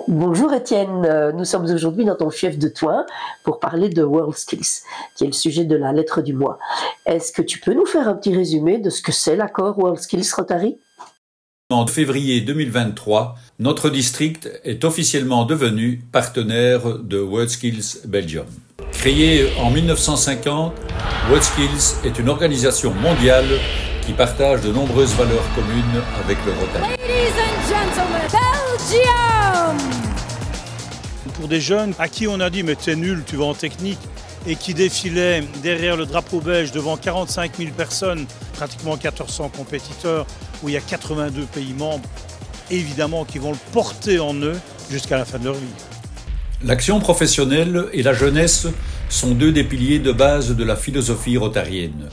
Bonjour Étienne, nous sommes aujourd'hui dans ton fief de Thoin pour parler de WorldSkills, qui est le sujet de la lettre du mois. Est-ce que tu peux nous faire un petit résumé de ce que c'est l'accord WorldSkills Rotary? En février 2023, notre district est officiellement devenu partenaire de WorldSkills Belgium. Créé en 1950, WorldSkills est une organisation mondiale qui partage de nombreuses valeurs communes avec le Rotary. Ladies and gentlemen, Belgium! Pour des jeunes à qui on a dit « mais t'es nul, tu vas en technique » et qui défilaient derrière le drapeau belge devant 45 000 personnes, pratiquement 1400 compétiteurs, où il y a 82 pays membres, évidemment qui vont le porter en eux jusqu'à la fin de leur vie. L'action professionnelle et la jeunesse sont deux des piliers de base de la philosophie rotarienne.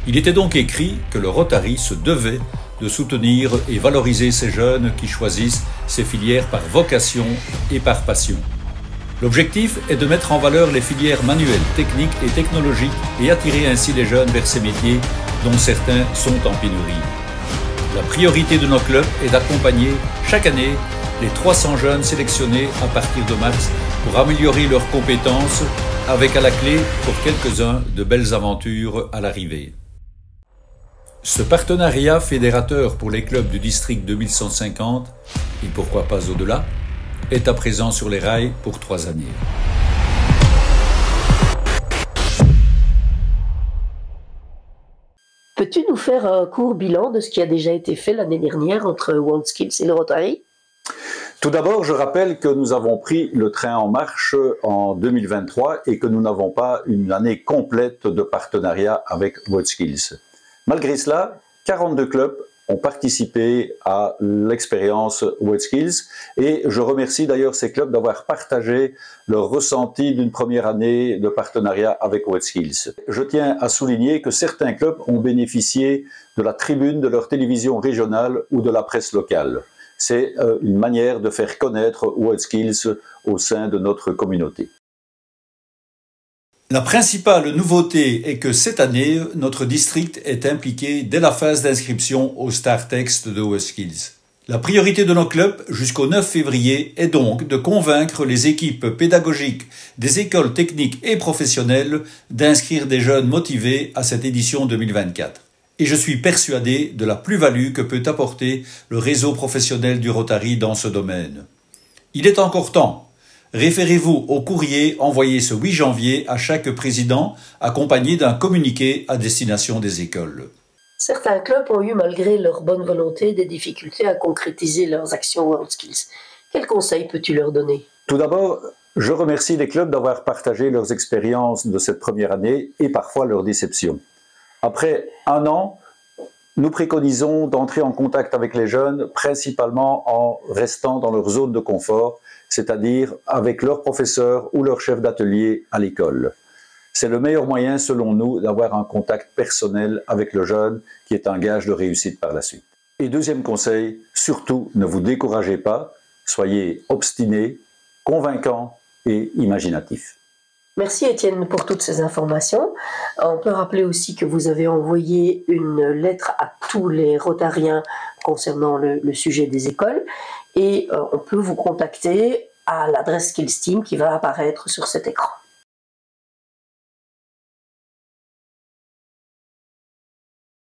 Il était donc écrit que le Rotary se devait de soutenir et valoriser ces jeunes qui choisissent ces filières par vocation et par passion. L'objectif est de mettre en valeur les filières manuelles, techniques et technologiques et attirer ainsi les jeunes vers ces métiers dont certains sont en pénurie. La priorité de nos clubs est d'accompagner chaque année les 300 jeunes sélectionnés à partir de mars pour améliorer leurs compétences avec à la clé, pour quelques-uns, de belles aventures à l'arrivée. Ce partenariat fédérateur pour les clubs du district 2150, et pourquoi pas au-delà, est à présent sur les rails pour 3 années. Peux-tu nous faire un court bilan de ce qui a déjà été fait l'année dernière entre WorldSkills et le Rotary? Tout d'abord, je rappelle que nous avons pris le train en marche en 2023 et que nous n'avons pas une année complète de partenariat avec WorldSkills. Malgré cela, 42 clubs ont participé à l'expérience WorldSkills et je remercie d'ailleurs ces clubs d'avoir partagé leur ressenti d'une première année de partenariat avec WorldSkills. Je tiens à souligner que certains clubs ont bénéficié de la tribune de leur télévision régionale ou de la presse locale. C'est une manière de faire connaître WorldSkills au sein de notre communauté. La principale nouveauté est que cette année, notre district est impliqué dès la phase d'inscription au StarText de WorldSkills. La priorité de nos clubs jusqu'au 9 février est donc de convaincre les équipes pédagogiques des écoles techniques et professionnelles d'inscrire des jeunes motivés à cette édition 2024. Et je suis persuadé de la plus-value que peut apporter le réseau professionnel du Rotary dans ce domaine. Il est encore temps. Référez-vous au courrier envoyé ce 8 janvier à chaque président, accompagné d'un communiqué à destination des écoles. Certains clubs ont eu, malgré leur bonne volonté, des difficultés à concrétiser leurs actions WorldSkills. Quels conseils peux-tu leur donner? Tout d'abord, je remercie les clubs d'avoir partagé leurs expériences de cette première année et parfois leurs déceptions. Après 1 an, nous préconisons d'entrer en contact avec les jeunes, principalement en restant dans leur zone de confort, c'est-à-dire avec leurs professeurs ou leur chef d'atelier à l'école. C'est le meilleur moyen, selon nous, d'avoir un contact personnel avec le jeune, qui est un gage de réussite par la suite. Et deuxième conseil, surtout ne vous découragez pas, soyez obstinés, convaincants et imaginatifs. Merci Étienne pour toutes ces informations. On peut rappeler aussi que vous avez envoyé une lettre à tous les Rotariens concernant le sujet des écoles et on peut vous contacter à l'adresse Skills Team qui va apparaître sur cet écran.